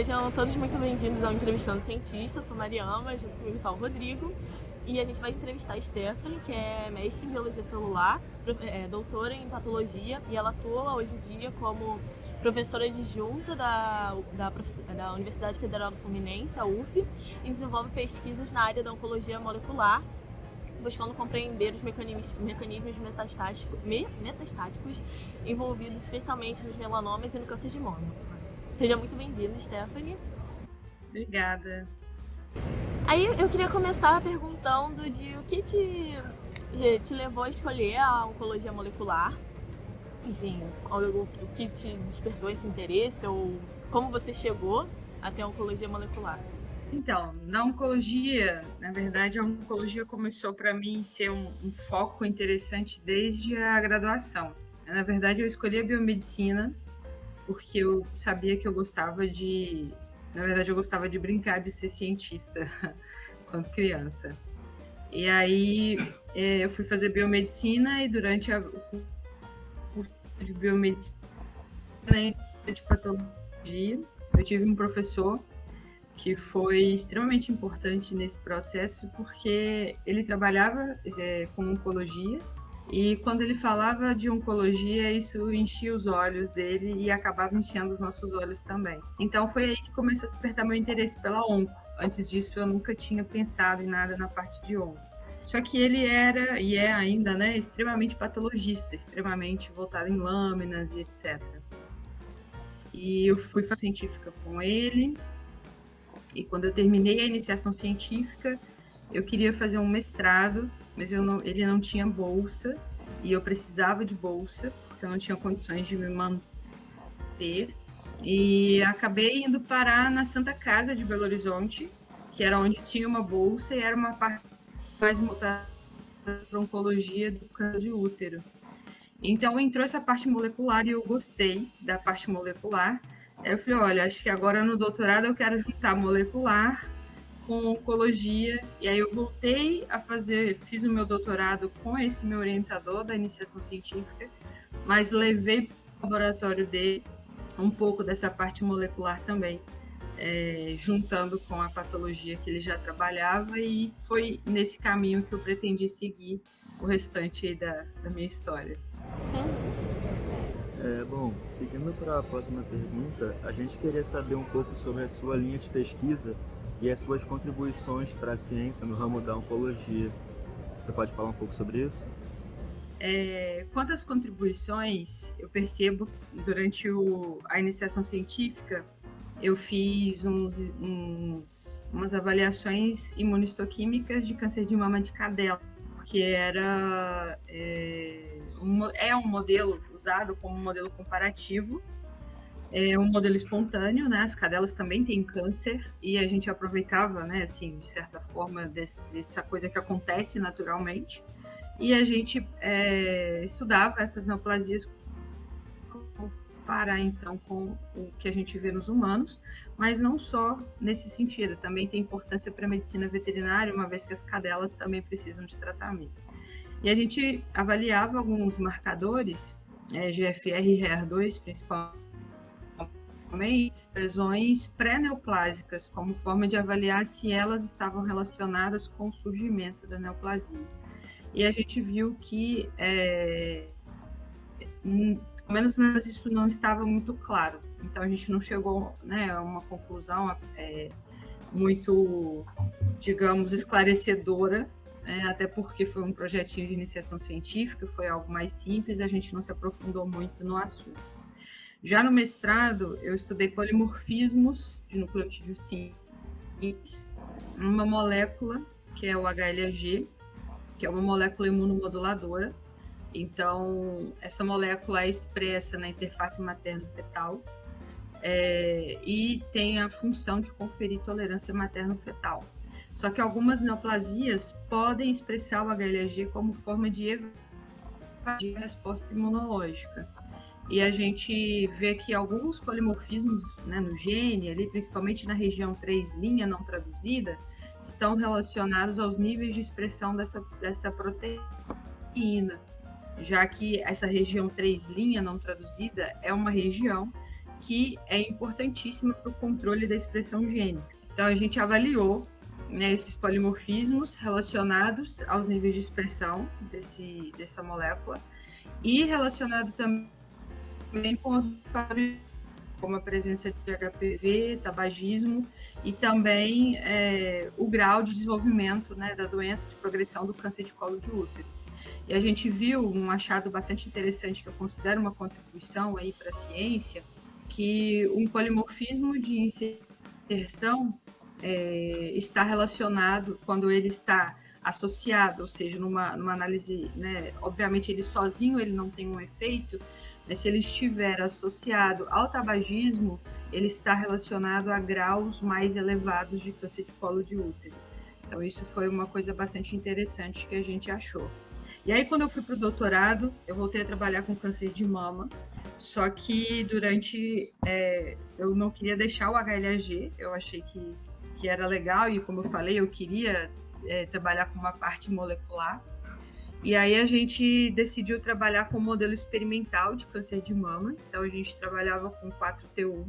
Sejam todos muito bem-vindos ao Entrevistando Cientista. Eu sou Mariama, junto comigo está o Rodrigo. E a gente vai entrevistar a Stephanie, que é mestre em Biologia Celular, doutora em Patologia, e ela atua hoje em dia como professora adjunta da Universidade Federal do Fluminense, a UF, e desenvolve pesquisas na área da oncologia molecular, buscando compreender os mecanismos metastáticos envolvidos especialmente nos melanomas e no câncer de mama. Seja muito bem-vinda, Stephanie. Obrigada. Aí eu queria começar perguntando de o que te levou a escolher a oncologia molecular. Enfim, o que te despertou esse interesse ou como você chegou até a oncologia molecular. Então, na oncologia, na verdade, a oncologia começou para mim ser um foco interessante desde a graduação. Na verdade, eu escolhi a biomedicina porque eu sabia que eu gostava de... Na verdade, eu gostava de brincar de ser cientista quando criança. E aí, eu fui fazer biomedicina e durante o curso de biomedicina de patologia, eu tive um professor que foi extremamente importante nesse processo, porque ele trabalhava com oncologia, e quando ele falava de oncologia, isso enchia os olhos dele e acabava enchendo os nossos olhos também. Então foi aí que começou a despertar meu interesse pela onco. Antes disso, eu nunca tinha pensado em nada na parte de onco. Só que ele era, e é ainda, né, extremamente patologista, extremamente voltado em lâminas e etc. E eu fui fazer científica com ele, e quando eu terminei a iniciação científica, eu queria fazer um mestrado, mas ele não tinha bolsa, e eu precisava de bolsa, porque eu não tinha condições de me manter. E acabei indo parar na Santa Casa de Belo Horizonte, que era onde tinha uma bolsa e era uma parte mais voltada para oncologia do câncer de útero. Então entrou essa parte molecular e eu gostei da parte molecular. Aí eu falei, olha, acho que agora no doutorado eu quero juntar molecular com oncologia. E aí eu voltei a fiz o meu doutorado com esse meu orientador da iniciação científica, mas levei para o laboratório dele um pouco dessa parte molecular também, juntando com a patologia que ele já trabalhava, e foi nesse caminho que eu pretendi seguir o restante aí da minha história. Bom, seguindo para a próxima pergunta, a gente queria saber um pouco sobre a sua linha de pesquisa e as suas contribuições para a ciência no ramo da oncologia. Você pode falar um pouco sobre isso? Quanto às contribuições, eu percebo durante a iniciação científica, eu fiz umas avaliações imunistoquímicas de câncer de mama de cadela, porque é um modelo usado como modelo comparativo, é um modelo espontâneo, né? As cadelas também têm câncer, e a gente aproveitava, né, assim, de certa forma, dessa coisa que acontece naturalmente, e a gente estudava essas neoplasias comparar então com o que a gente vê nos humanos, mas não só nesse sentido, também tem importância para a medicina veterinária, uma vez que as cadelas também precisam de tratamento. E a gente avaliava alguns marcadores, GFR e HER2 principalmente, lesões pré-neoplásicas, como forma de avaliar se elas estavam relacionadas com o surgimento da neoplasia. E a gente viu que, pelo menos isso não estava muito claro. Então a gente não chegou, né, a uma conclusão muito, digamos, esclarecedora, até porque foi um projetinho de iniciação científica, foi algo mais simples, a gente não se aprofundou muito no assunto. Já no mestrado, eu estudei polimorfismos de nucleotídeos simples, uma molécula que é o HLA-G, que é uma molécula imunomoduladora. Então, essa molécula é expressa na interface materno-fetal e tem a função de conferir tolerância materno-fetal. Só que algumas neoplasias podem expressar o HLA-G como forma de evadir a resposta imunológica. E a gente vê que alguns polimorfismos, né, no gene, ali, principalmente na região 3' não traduzida, estão relacionados aos níveis de expressão dessa proteína, já que essa região 3' não traduzida é uma região que é importantíssima para o controle da expressão gênica. Então, a gente avaliou, né, esses polimorfismos relacionados aos níveis de expressão dessa molécula e relacionado também com outros fatores, como a presença de HPV, tabagismo e também o grau de desenvolvimento, né, da doença, de progressão do câncer de colo de útero. E a gente viu um achado bastante interessante, que eu considero uma contribuição aí para a ciência, que um polimorfismo de inserção está relacionado, quando ele está associado, ou seja, numa análise, né, obviamente ele sozinho ele não tem um efeito, mas se ele estiver associado ao tabagismo, ele está relacionado a graus mais elevados de câncer de colo de útero. Então isso foi uma coisa bastante interessante que a gente achou. E aí, quando eu fui para o doutorado, eu voltei a trabalhar com câncer de mama, só que eu não queria deixar o HLA-G, eu achei que era legal e, como eu falei, eu queria trabalhar com uma parte molecular. E aí a gente decidiu trabalhar com um modelo experimental de câncer de mama, então a gente trabalhava com 4T1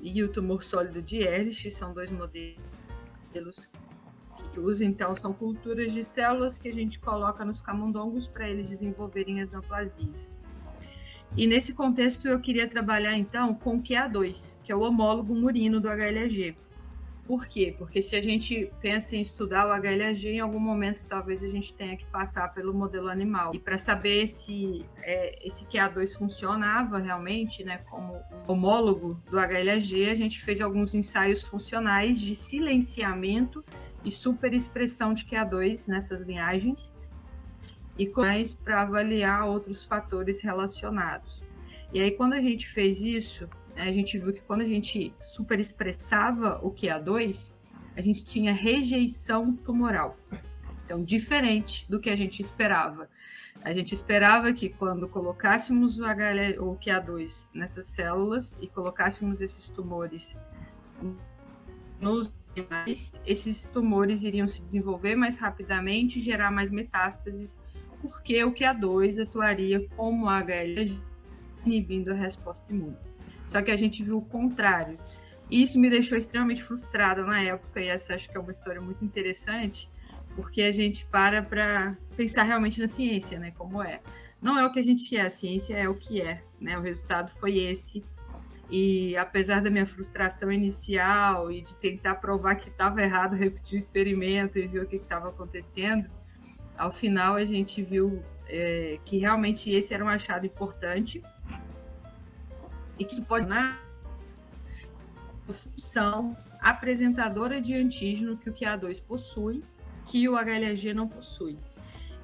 e o tumor sólido de Ehrlich, são 2 modelos que usa, então são culturas de células que a gente coloca nos camundongos para eles desenvolverem as neoplasias. E nesse contexto eu queria trabalhar então com o QA2, que é o homólogo murino do HLA-G. Por quê? Porque se a gente pensa em estudar o HLA-G, em algum momento talvez a gente tenha que passar pelo modelo animal. E para saber se esse QA2 funcionava realmente, né, como um homólogo do HLA-G, a gente fez alguns ensaios funcionais de silenciamento e superexpressão de QA2 nessas linhagens, e mais para avaliar outros fatores relacionados. E aí, quando a gente fez isso, a gente viu que quando a gente superexpressava o QA2, a gente tinha rejeição tumoral. Então, diferente do que a gente esperava. A gente esperava que quando colocássemos o QA2 nessas células e colocássemos esses tumores nos animais, esses tumores iriam se desenvolver mais rapidamente e gerar mais metástases, porque o QA2 atuaria como HLA inibindo a resposta imune. Só que a gente viu o contrário. E isso me deixou extremamente frustrada na época, e essa acho que é uma história muito interessante, porque a gente para pensar realmente na ciência, né, como é. Não é o que a gente quer, a ciência é o que é, né? O resultado foi esse. E apesar da minha frustração inicial e de tentar provar que estava errado, repetir o experimento e ver o que estava acontecendo, ao final a gente viu que realmente esse era um achado importante e que isso pode dar função apresentadora de antígeno que o QA2 possui, que o HLA-G não possui.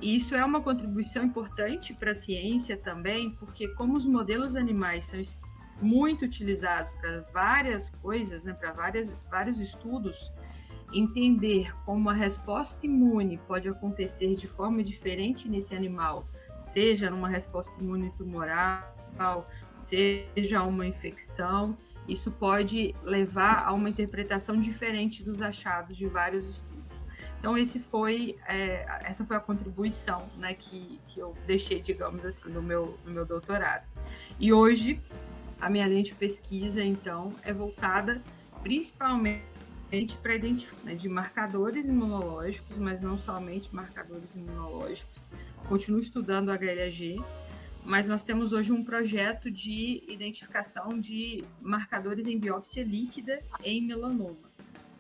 E isso é uma contribuição importante para a ciência também, porque como os modelos animais são muito utilizados para várias coisas, né, para vários estudos, entender como a resposta imune pode acontecer de forma diferente nesse animal, seja numa resposta imune tumoral, seja uma infecção, isso pode levar a uma interpretação diferente dos achados de vários estudos. Então, essa foi a contribuição, né, que eu deixei, digamos assim, no meu doutorado. E hoje, a minha linha de pesquisa, então, é voltada principalmente para identificar, né, de marcadores imunológicos, mas não somente marcadores imunológicos. Continuo estudando HLA-G, mas nós temos hoje um projeto de identificação de marcadores em biópsia líquida em melanoma.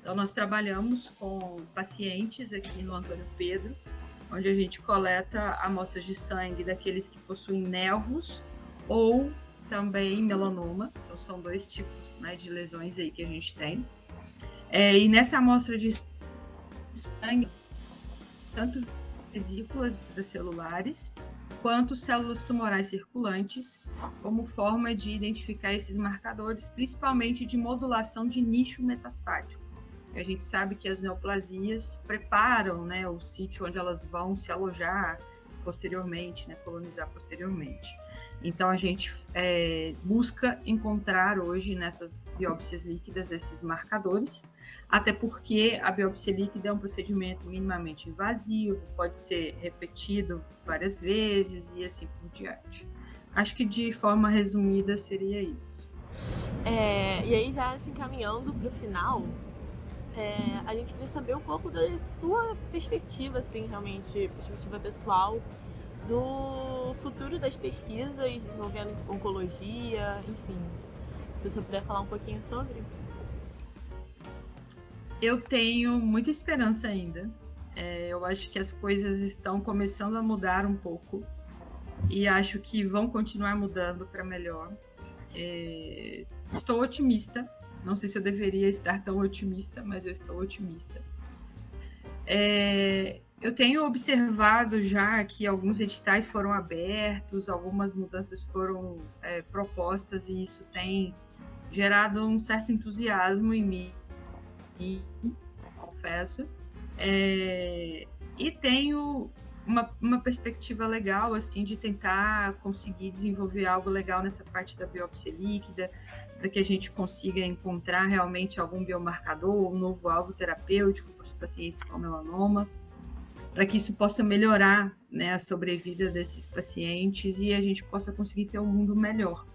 Então, nós trabalhamos com pacientes aqui no Antônio Pedro, onde a gente coleta amostras de sangue daqueles que possuem nevos ou também melanoma. Então, são 2 tipos, né, de lesões aí que a gente tem. E nessa amostra de sangue, tanto vesículas extracelulares quanto células tumorais circulantes, como forma de identificar esses marcadores, principalmente de modulação de nicho metastático. A gente sabe que as neoplasias preparam, né, o sítio onde elas vão se alojar posteriormente, né, colonizar posteriormente. Então, a gente busca encontrar hoje nessas biópsias líquidas esses marcadores, até porque a biópsia líquida é um procedimento minimamente invasivo, pode ser repetido várias vezes e assim por diante. Acho que de forma resumida seria isso. E aí, já se encaminhando para o final, a gente queria saber um pouco da sua perspectiva, assim, realmente, perspectiva pessoal, do futuro das pesquisas envolvendo oncologia, enfim. Se você puder falar um pouquinho sobre. Eu tenho muita esperança ainda. Eu acho que as coisas estão começando a mudar um pouco e acho que vão continuar mudando para melhor. Estou otimista. Não sei se eu deveria estar tão otimista, mas eu estou otimista. Eu tenho observado já que alguns editais foram abertos, algumas mudanças foram propostas e isso tem gerado um certo entusiasmo em mim, confesso. E tenho uma perspectiva legal assim de tentar conseguir desenvolver algo legal nessa parte da biópsia líquida, para que a gente consiga encontrar realmente algum biomarcador, um novo alvo terapêutico para os pacientes com melanoma, para que isso possa melhorar, né, a sobrevida desses pacientes e a gente possa conseguir ter um mundo melhor.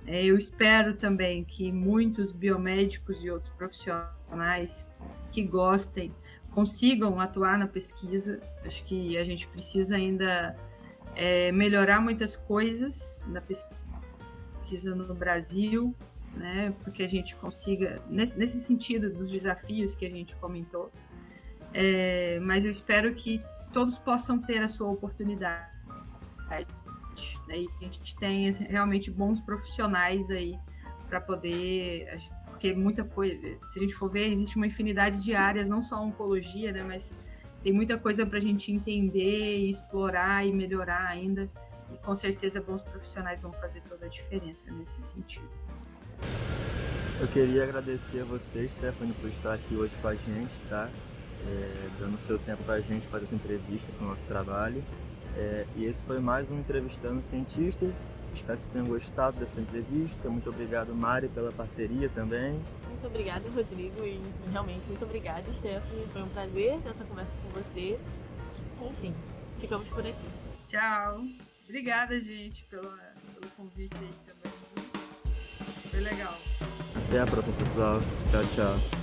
Eu espero também que muitos biomédicos e outros profissionais que gostem consigam atuar na pesquisa. Acho que a gente precisa ainda melhorar muitas coisas na pesquisa no Brasil, né, porque a gente consiga, nesse sentido dos desafios que a gente comentou, mas eu espero que todos possam ter a sua oportunidade, né, e que a gente tenha realmente bons profissionais aí para poder, porque muita coisa, se a gente for ver, existe uma infinidade de áreas, não só a oncologia, né, mas tem muita coisa para a gente entender, explorar e melhorar ainda, e com certeza bons profissionais vão fazer toda a diferença nesse sentido. Eu queria agradecer a você, Stephanie, por estar aqui hoje com a gente, tá? Dando seu tempo para a gente fazer essa entrevista com o nosso trabalho. E esse foi mais um Entrevistando Cientistas. Espero que vocês tenham gostado dessa entrevista. Muito obrigado, Mari, pela parceria também. Muito obrigada, Rodrigo, e realmente muito obrigada, Stephanie. Foi um prazer ter essa conversa com você. Enfim, ficamos por aqui. Tchau. Obrigada, gente, pelo convite aí também. Foi legal. Até a próxima, pessoal. Tchau, tchau.